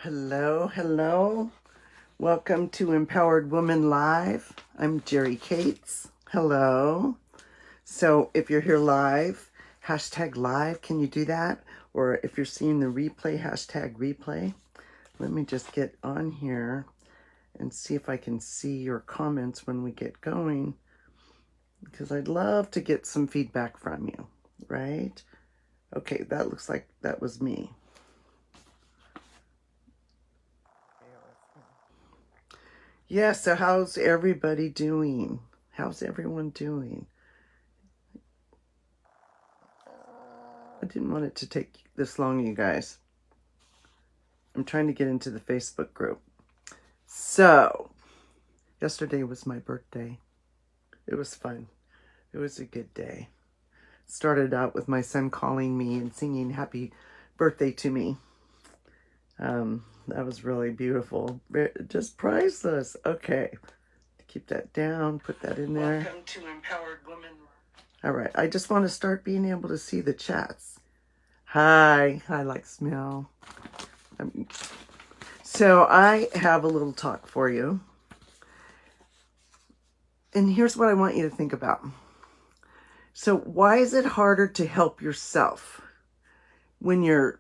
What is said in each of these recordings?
Hello, hello. Welcome to Empowered Woman Live. I'm Jerry Cates. Hello. So if you're here live, hashtag live, can you do that? Or if you're seeing the replay, hashtag replay. Let me just get on here and see if I can see your comments when we get going, because I'd love to get some feedback from you, right? Okay, that looks like that was me. Yeah, so how's everybody doing? How's everyone doing? I didn't want it to take this long, you guys. I'm trying to get into the Facebook group. So, yesterday was my birthday. It was fun. It was a good day. Started out with my son calling me and singing happy birthday to me. That was really beautiful. Just priceless. Okay. Keep that down. Put that in there. Welcome to Empowered Woman. All right. I just want to start being able to see the chats. Hi. I like smell. So I have a little talk for you. And here's what I want you to think about. So why is it harder to help yourself when you're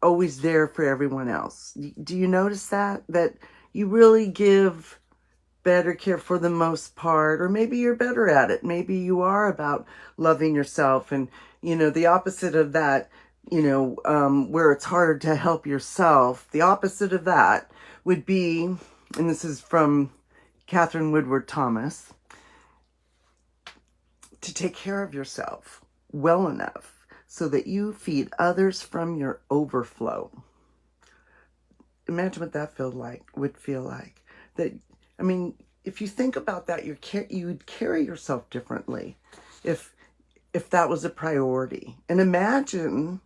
always there for everyone else? Do you notice that you really give better care for the most part, or maybe you're better at it. Maybe you are about loving yourself, and the opposite of that, where it's harder to help yourself. The opposite of that would be, and this is from Catherine Woodward Thomas, to take care of yourself well enough so that you feed others from your overflow. Imagine what that would feel like. If you think about that, you would carry yourself differently if that was a priority. And imagine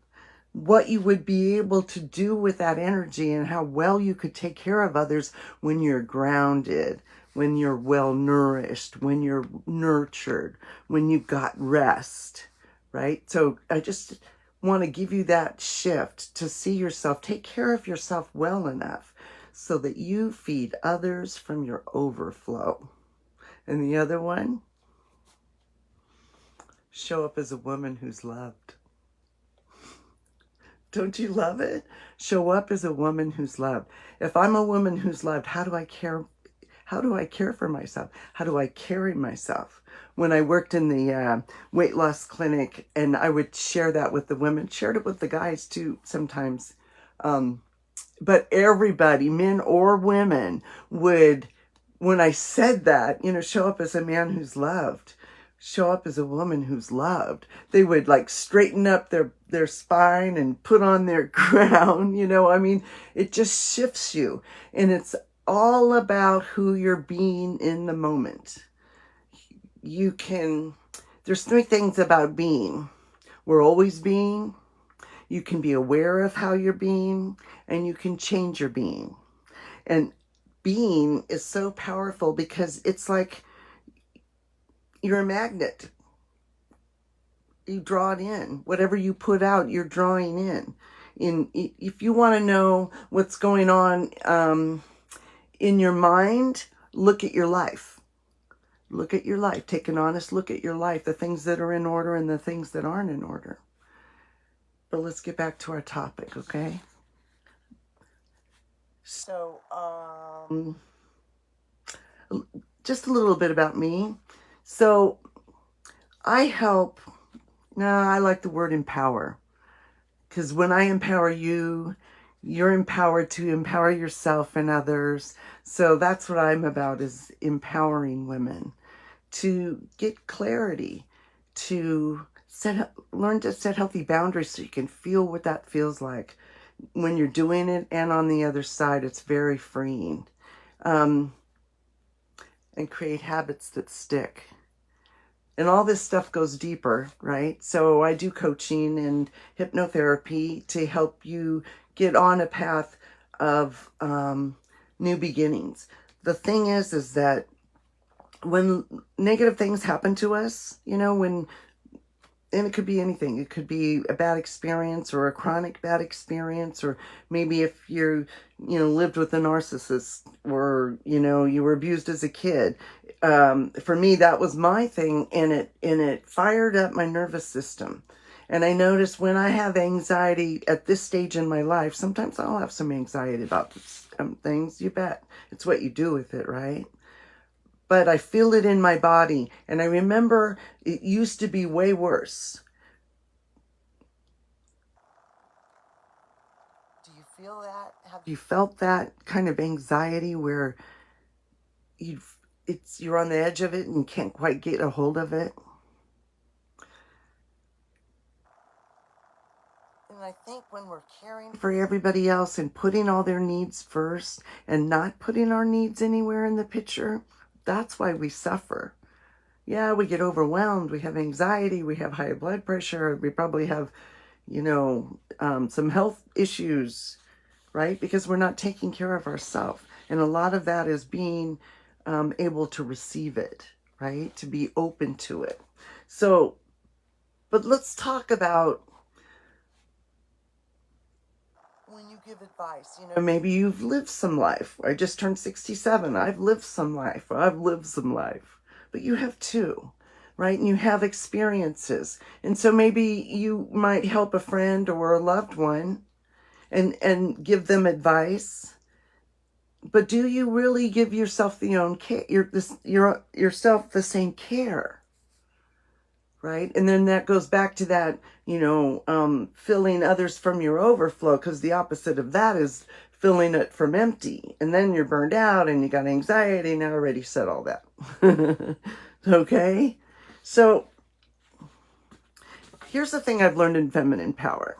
what you would be able to do with that energy and how well you could take care of others when you're grounded, when you're well nourished, when you're nurtured, when you've got rest, right? So I just want to give you that shift to see yourself, take care of yourself well enough so that you feed others from your overflow. And the other one, show up as a woman who's loved. Don't you love it? Show up as a woman who's loved. If I'm a woman who's loved, how do I care? How do I care for myself? How do I carry myself? When I worked in the weight loss clinic, and I would share that with the women, shared it with the guys too sometimes. But everybody, men or women, would, when I said that, show up as a man who's loved, show up as a woman who's loved. They would straighten up their spine and put on their crown. It just shifts you. And it's all about who you're being in the moment. There's three things about being. We're always being. You can be aware of how you're being, and you can change your being. And being is so powerful because it's like you're a magnet. You draw it in. Whatever you put out, you're drawing in. If you want to know what's going on in your mind, look at your life. Look at your life. Take an honest look at your life, the things that are in order and the things that aren't in order. But let's get back to our topic, okay? So, just a little bit about me. So, I like the word empower. Because when I empower you, you're empowered to empower yourself and others. So that's what I'm about, is empowering women to get clarity, to learn to set healthy boundaries so you can feel what that feels like when you're doing it, and on the other side, it's very freeing. And create habits that stick. And all this stuff goes deeper, right? So I do coaching and hypnotherapy to help you get on a path of new beginnings. The thing is that when negative things happen to us, when and it could be anything. It could be a bad experience or a chronic bad experience, or maybe if lived with a narcissist, or, you were abused as a kid. For me, that was my thing, and it fired up my nervous system. And I noticed when I have anxiety at this stage in my life, sometimes I'll have some anxiety about things. You bet. It's what you do with it, right? But I feel it in my body. And I remember it used to be way worse. Do you feel that? Have you felt that kind of anxiety where you're on the edge of it and can't quite get a hold of it? And I think when we're caring for everybody else and putting all their needs first and not putting our needs anywhere in the picture, that's why we suffer. Yeah, we get overwhelmed, we have anxiety, we have high blood pressure, we probably have, some health issues, right? Because we're not taking care of ourselves. And a lot of that is being able to receive it, right? To be open to it. So, but let's talk about when you give advice, maybe you've lived some life. I just turned 67. I've lived some life. I've lived some life. But you have too, right? And you have experiences. And so maybe you might help a friend or a loved one and give them advice. But do you really give yourself the own care, yourself the same care? Right? And then that goes back to that, filling others from your overflow, because the opposite of that is filling it from empty. And then you're burned out and you got anxiety. And I already said all that. Okay? So here's the thing I've learned in Feminine Power.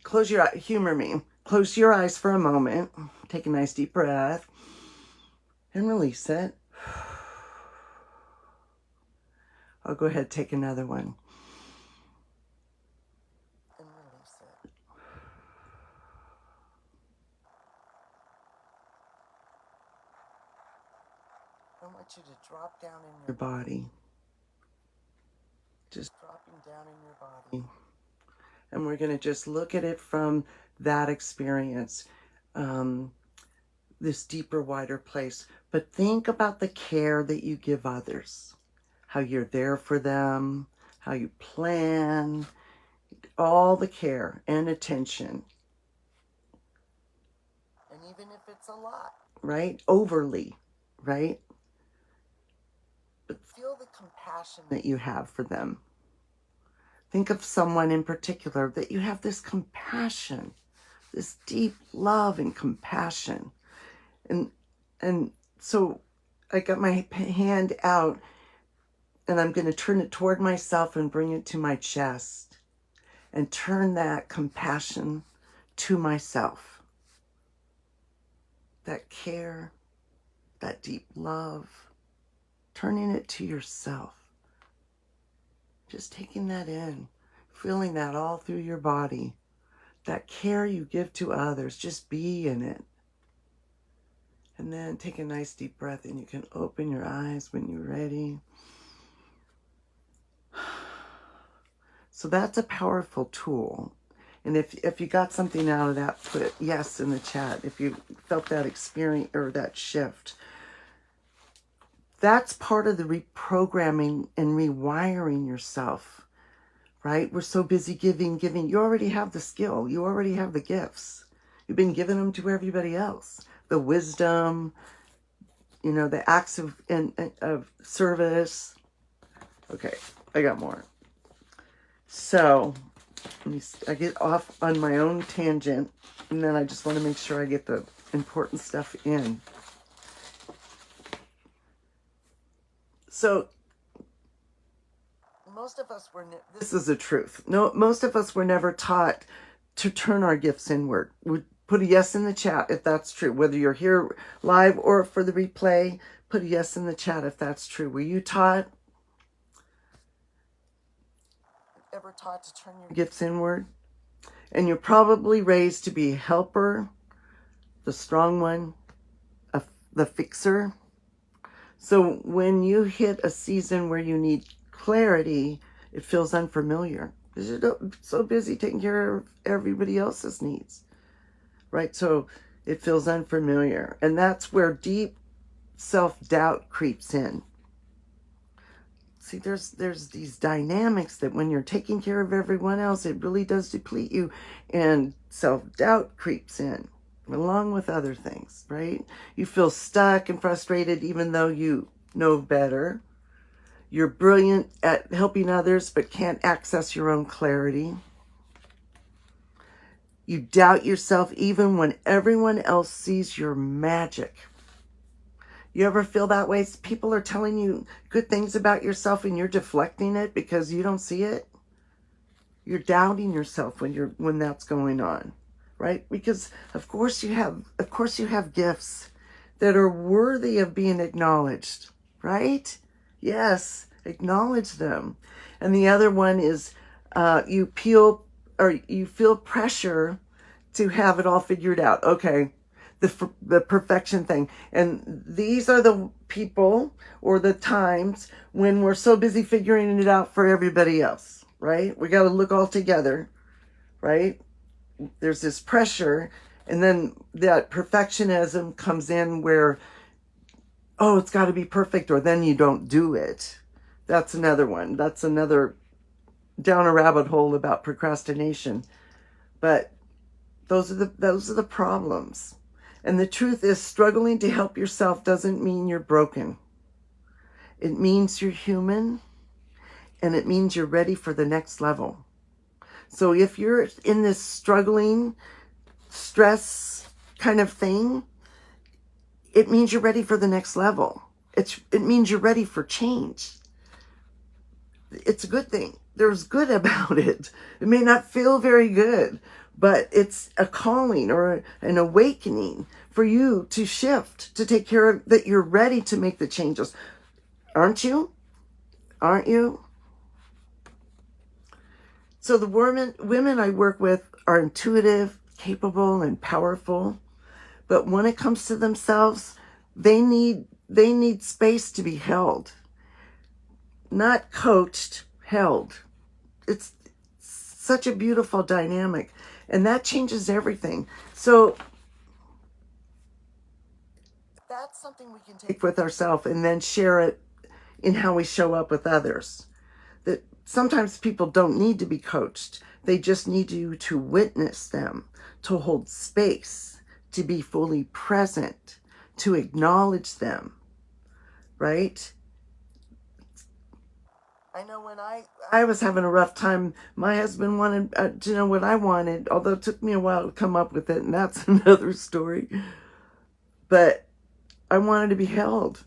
Close your eyes, humor me. Close your eyes for a moment. Take a nice deep breath and release it. I'll go ahead, take another one. And release it. I want you to drop down in your body. Just dropping down in your body. And we're going to just look at it from that experience, this deeper, wider place. But think about the care that you give others, how you're there for them, how you plan, all the care and attention. And even if it's a lot, right? Overly, right? But feel the compassion that you have for them. Think of someone in particular that you have this compassion, this deep love and compassion. And so I got my hand out and I'm going to turn it toward myself and bring it to my chest and turn that compassion to myself. That care, that deep love, turning it to yourself. Just taking that in, feeling that all through your body. That care you give to others, just be in it. And then take a nice deep breath and you can open your eyes when you're ready. So that's a powerful tool. And if you got something out of that, put yes in the chat. If you felt that experience or that shift. That's part of the reprogramming and rewiring yourself, right? We're so busy giving. You already have the skill. You already have the gifts. You've been giving them to everybody else. The wisdom, the acts of service. Okay, I got more. So I get off on my own tangent, and then I just want to make sure I get the important stuff in. So most of us were, this is the truth. No, most of us were never taught to turn our gifts inward. Put a yes in the chat if that's true. Whether you're here live or for the replay, put a yes in the chat if that's true. Were you taught? Ever taught to turn your gifts inward? And you're probably raised to be a helper, the strong one, the fixer. So when you hit a season where you need clarity, It feels unfamiliar because you're so busy taking care of everybody else's needs, right? So it feels unfamiliar. And that's where deep self-doubt creeps in. See, there's these dynamics that when you're taking care of everyone else, it really does deplete you, and self-doubt creeps in along with other things, right? You feel stuck and frustrated even though you know better. You're brilliant at helping others but can't access your own clarity. You doubt yourself even when everyone else sees your magic. You ever feel that way? People are telling you good things about yourself and you're deflecting it because you don't see it. You're doubting yourself when that's going on, right? Because of course you have gifts that are worthy of being acknowledged, right? Yes, acknowledge them. And the other one is you feel pressure to have it all figured out. Okay, the perfection thing. And these are the people or the times when we're so busy figuring it out for everybody else, right? We got to look all together, right? There's this pressure, and then that perfectionism comes in where, oh, it's got to be perfect, or then you don't do it. That's another one. That's another down a rabbit hole about procrastination. But those are the problems. And the truth is, struggling to help yourself doesn't mean you're broken. It means you're human, and it means you're ready for the next level. So if you're in this struggling, stress kind of thing, it means you're ready for the next level. It means you're ready for change. It's a good thing. There's good about it. It may not feel very good, but it's a calling or an awakening for you to shift, to take care of, that you're ready to make the changes. Aren't you? Aren't you? So the women I work with are intuitive, capable, and powerful. But when it comes to themselves, they need space to be held. Not coached, held. It's such a beautiful dynamic. And that changes everything. So that's something we can take with ourselves and then share it in how we show up with others. That sometimes people don't need to be coached. They just need you to witness them, to hold space, to be fully present, to acknowledge them, right? I know when I was having a rough time, my husband wanted to know what I wanted, although it took me a while to come up with it, and that's another story. But I wanted to be held.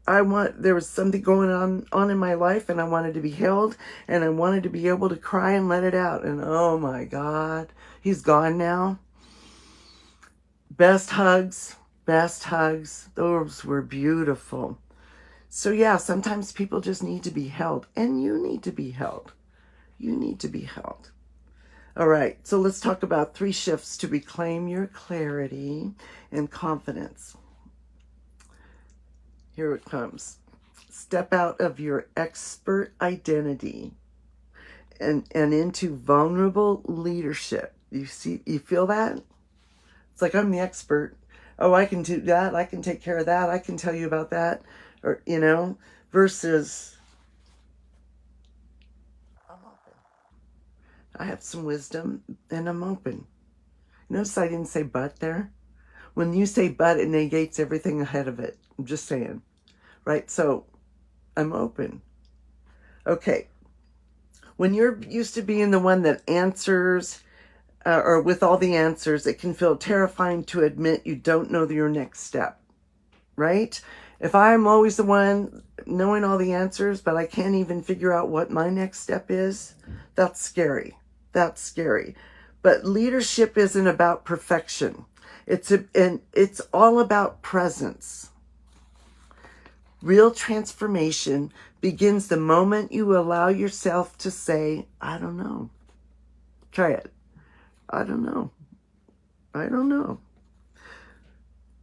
There was something going on in my life, and I wanted to be held, and I wanted to be able to cry and let it out. And oh my God, he's gone now. Best hugs. Those were beautiful. So yeah, sometimes people just need to be held, and you need to be held. You need to be held. All right, so let's talk about 3 shifts to reclaim your clarity and confidence. Here it comes. Step out of your expert identity and into vulnerable leadership. You feel that? It's like, I'm the expert. Oh, I can do that. I can take care of that. I can tell you about that. Or, versus, I'm open. I have some wisdom and I'm open. Notice I didn't say but there. When you say but, it negates everything ahead of it. I'm just saying. Right? So I'm open. Okay. When you're used to being the one that answers, or with all the answers, it can feel terrifying to admit you don't know your next step. Right? If I'm always the one knowing all the answers, but I can't even figure out what my next step is, that's scary. That's scary. But leadership isn't about perfection. It's all about presence. Real transformation begins the moment you allow yourself to say, I don't know. Try it. I don't know. I don't know.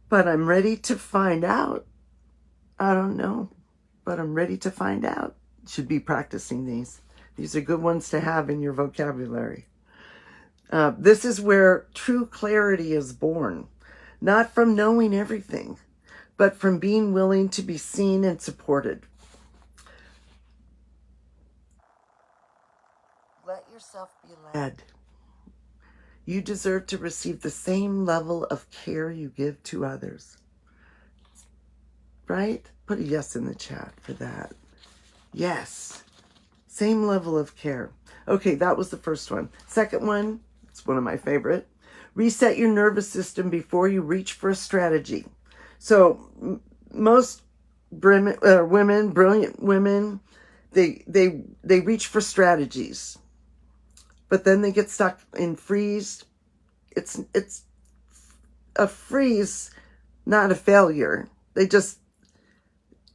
But I'm ready to find out. I don't know, but I'm ready to find out. Should be practicing these These are good ones to have in your vocabulary. This is where true clarity is born, not from knowing everything, but from being willing to be seen and supported. Let yourself be led. You deserve to receive the same level of care you give to others. Right? Put a yes in the chat for that. Yes. Same level of care. Okay, that was the first one. Second one, it's one of my favorite. Reset your nervous system before you reach for a strategy. So most women, brilliant women, they reach for strategies, but then they get stuck in freeze. It's a freeze, not a failure.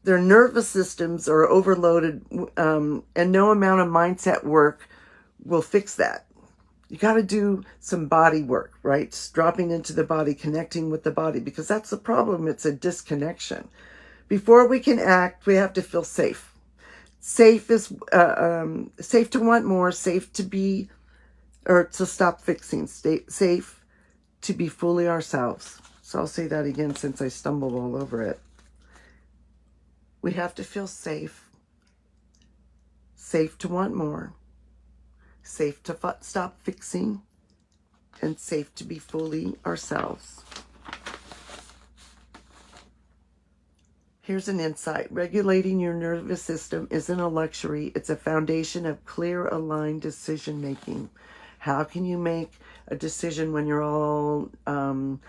Their nervous systems are overloaded, and no amount of mindset work will fix that. You got to do some body work, right? Just dropping into the body, connecting with the body, because that's the problem. It's a disconnection. Before we can act, we have to feel safe. Safe is safe to want more, safe to be, or to stop fixing, safe to be fully ourselves. So I'll say that again since I stumbled all over it. We have to feel safe, safe to want more, safe to stop fixing, and safe to be fully ourselves. Here's an insight. Regulating your nervous system isn't a luxury. It's a foundation of clear, aligned decision making. How can you make a decision when you're all, I want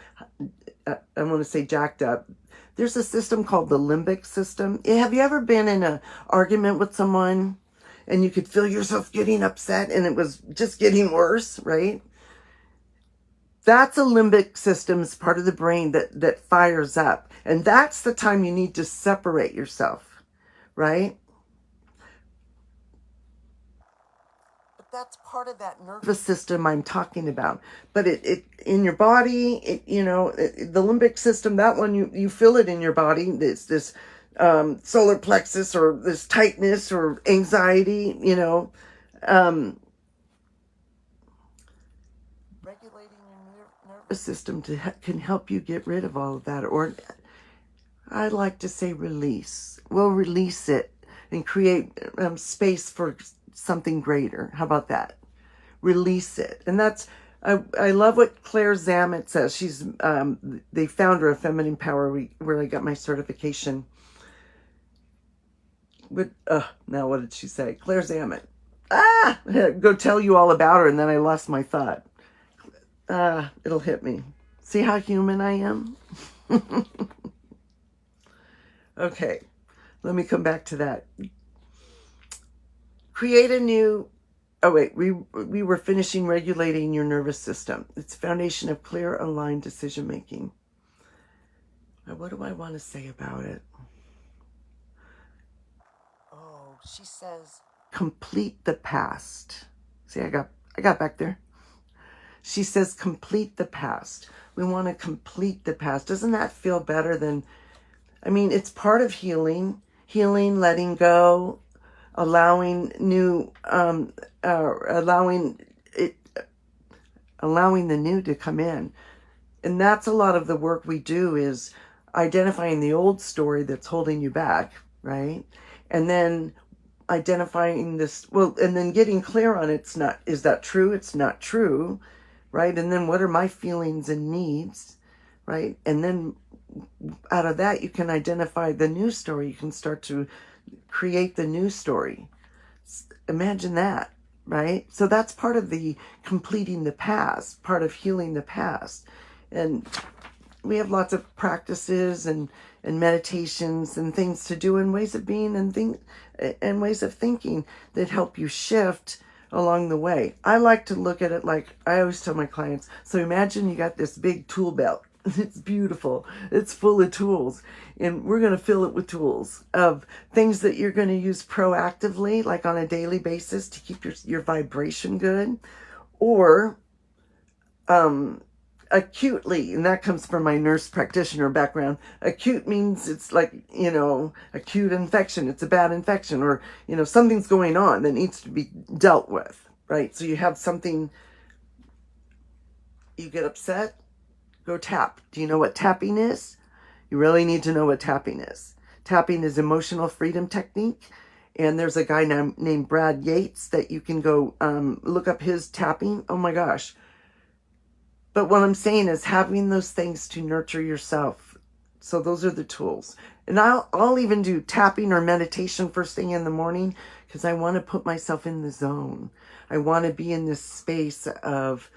to say jacked up? There's a system called the limbic system. Have you ever been in an argument with someone and you could feel yourself getting upset and it was just getting worse, right? That's a limbic system. It's part of the brain that fires up. And that's the time you need to separate yourself, right? But that's part of that nervous system I'm talking about. But it in your body, the limbic system, that one, you feel it in your body. This solar plexus, or this tightness or anxiety, regulating your nervous system can help you get rid of all of that. Or I like to say release. We'll release it and create space for something greater. How about that? Release it. And that's, I love what Claire Zammit says. She's the founder of Feminine Power, where I got my certification. But now what did she say? Claire Zammit. Go tell you all about her, and then I lost my thought. It'll hit me. See how human I am? Okay, let me come back to that. Create a new, we were finishing regulating your nervous system. It's a foundation of clear, aligned decision making. Now, what do I want to say about it? Oh, she says, complete the past. See, I got back there. She says, complete the past. We want to complete the past. Doesn't that feel better than, it's part of healing, letting go, allowing new, allowing the new to come in. And that's a lot of the work we do, is identifying the old story that's holding you back, right? And then identifying this, and then getting clear on is that true? It's not true, right? And then what are my feelings and needs, right? And then out of that, you can identify the new story. You can start to create the new story. Imagine that, right? So that's part of the completing the past, part of healing the past. And we have lots of practices and meditations and things to do, and ways of being and ways of thinking that help you shift along the way. I like to look at it like, I always tell my clients, so imagine you got this big tool belt. It's beautiful. It's full of tools. And we're going to fill it with tools of things that you're going to use proactively, like on a daily basis, to keep your vibration good. Or acutely, and that comes from my nurse practitioner background. Acute means it's like, acute infection. It's a bad infection, or, something's going on that needs to be dealt with, right? So you have something, you get upset, go tap. Do you know what tapping is? You really need to know what tapping is. Tapping is emotional freedom technique. And there's a guy named Brad Yates that you can go look up his tapping. Oh my gosh. But what I'm saying is having those things to nurture yourself. So those are the tools. And I'll even do tapping or meditation first thing in the morning because I want to put myself in the zone. I want to be in this space of,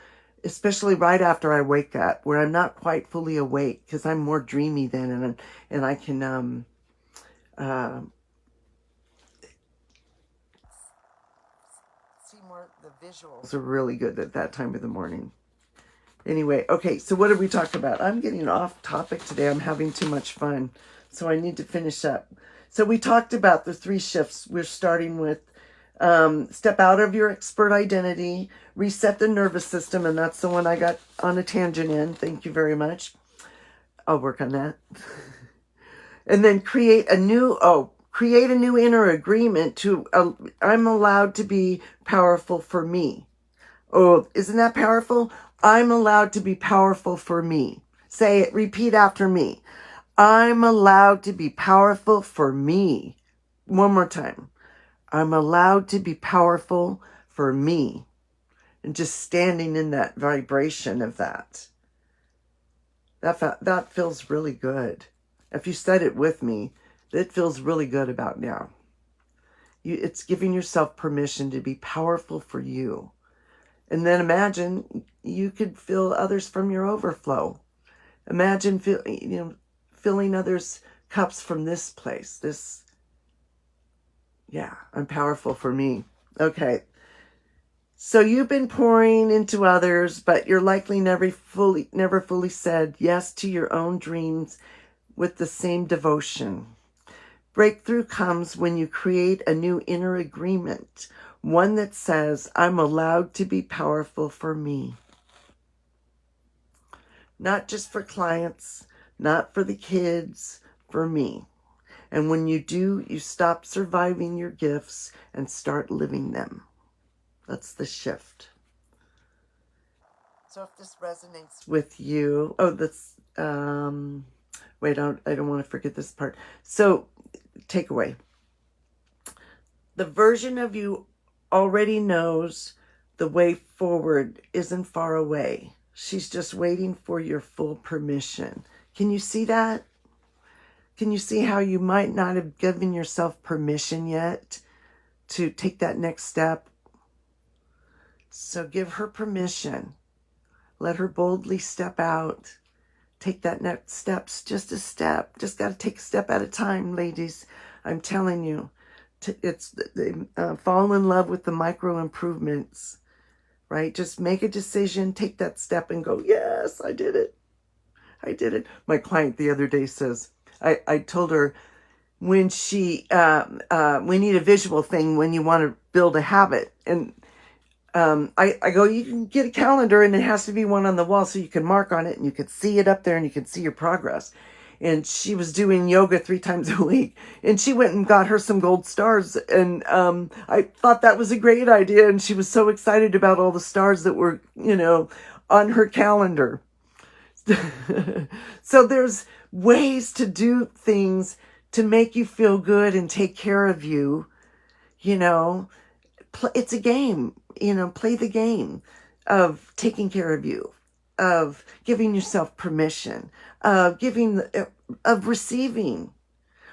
especially right after I wake up, where I'm not quite fully awake because I'm more dreamy then, and I can see more. The visuals are really good at that time of the morning. Anyway, okay, so what did we talk about? I'm getting off topic today. I'm having too much fun, so I need to finish up. So we talked about the 3 shifts. We're starting with step out of your expert identity, reset the nervous system, and that's the one I got on a tangent in. Thank you very much. I'll work on that. And then create a new inner agreement to, I'm allowed to be powerful for me. Oh, isn't that powerful? I'm allowed to be powerful for me. Say it, repeat after me. I'm allowed to be powerful for me. One more time. I'm allowed to be powerful for me. And just standing in that vibration of that. That feels really good. If you said it with me, it feels really good about now. It's giving yourself permission to be powerful for you. And then imagine you could fill others from your overflow. Imagine filling others' cups from this place. I'm powerful for me. Okay. So you've been pouring into others, but you're likely never fully said yes to your own dreams with the same devotion. Breakthrough comes when you create a new inner agreement, one that says, I'm allowed to be powerful for me. Not just for clients, not for the kids, for me. And when you do, you stop surviving your gifts and start living them. That's the shift. So if this resonates with you, wait, I don't want to forget this part. So, takeaway. The version of you already knows the way forward isn't far away. She's just waiting for your full permission. Can you see that? Can you see how you might not have given yourself permission yet to take that next step? So give her permission. Let her boldly step out. Take that next steps, just a step. Just got to take a step at a time, ladies. I'm telling you. Fall in love with the micro improvements, right? Just make a decision, take that step and go, yes, I did it. I did it. My client the other day says, I told her when we need a visual thing when you want to build a habit. And I go, you can get a calendar and it has to be one on the wall so you can mark on it and you can see it up there and you can see your progress. And she was doing yoga 3 times a week. And she went and got her some gold stars. And I thought that was a great idea. And she was so excited about all the stars that were, on her calendar. So there's ways to do things to make you feel good and take care of you. It's a game. Play the game of taking care of you, of giving yourself permission, of receiving.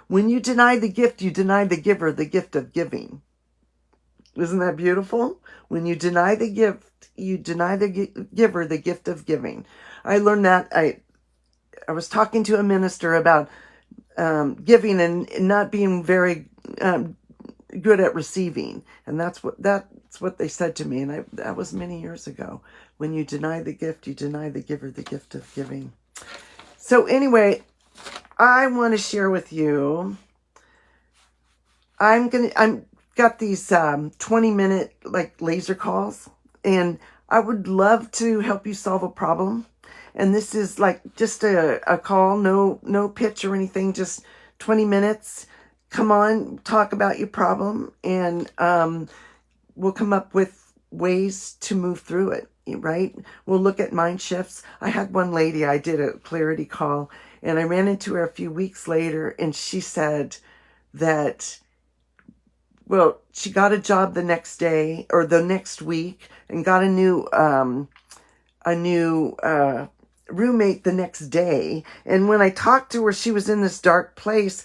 When you deny the gift, you deny the giver the gift of giving. Isn't that beautiful? When you deny the gift, you deny the giver the gift of giving. I learned that. I was talking to a minister about giving and not being very good at receiving, and that's what they said to me, and that was many years ago. When you deny the gift, you deny the giver the gift of giving. So anyway, I want to share with you. I'm got these 20-minute like laser calls, and I would love to help you solve a problem. And this is like just a call, no pitch or anything, just 20 minutes. Come on, talk about your problem, and we'll come up with ways to move through it, right? We'll look at mind shifts. I had one lady, I did a clarity call, and I ran into her a few weeks later, and she said that, well, she got a job the next day or the next week and got a new roommate the next day. And when I talked to her, she was in this dark place.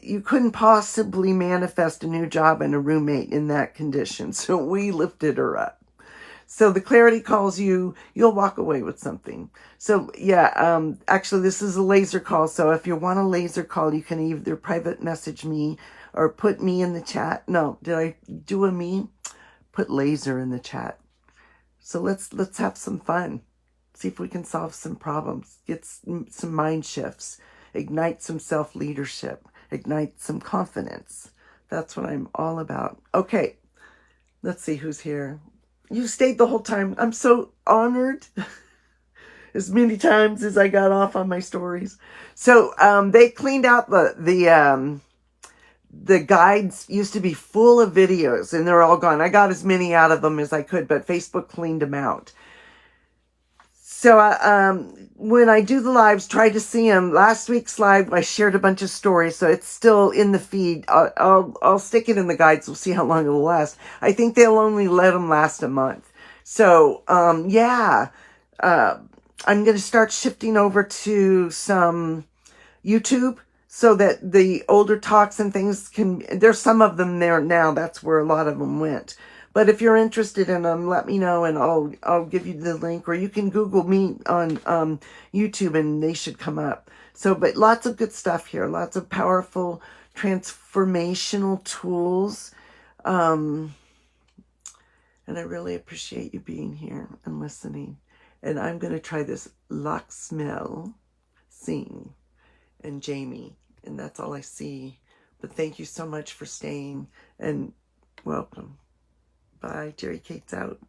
You couldn't possibly manifest a new job and a roommate in that condition. So we lifted her up. So the clarity calls you'll walk away with something. So yeah, actually this is a laser call. So if you want a laser call, you can either private message me or put me in the chat. No, did I do a me? Put laser in the chat. So let's have some fun. See if we can solve some problems, get some mind shifts, ignite some self-leadership, ignite some confidence. That's what I'm all about. Okay, let's see who's here. You stayed the whole time. I'm so honored. As many times as I got off on my stories. So they cleaned out the guides. Used to be full of videos, and they're all gone. I got as many out of them as I could, but Facebook cleaned them out. So when I do the lives, try to see them. Last week's live, I shared a bunch of stories, so it's still in the feed. I'll stick it in the guides. We'll see how long it'll last. I think they'll only let them last a month. So yeah, I'm going to start shifting over to some YouTube so that the older talks and things can. There's some of them there now. That's where a lot of them went. But if you're interested in them, let me know and I'll give you the link, or you can Google me on YouTube and they should come up. So, but lots of good stuff here, lots of powerful transformational tools. And I really appreciate you being here and listening. And I'm going to try this Laxmel Singh and Jamie, and that's all I see. But thank you so much for staying and welcome. Bye. Jerry Kate's out.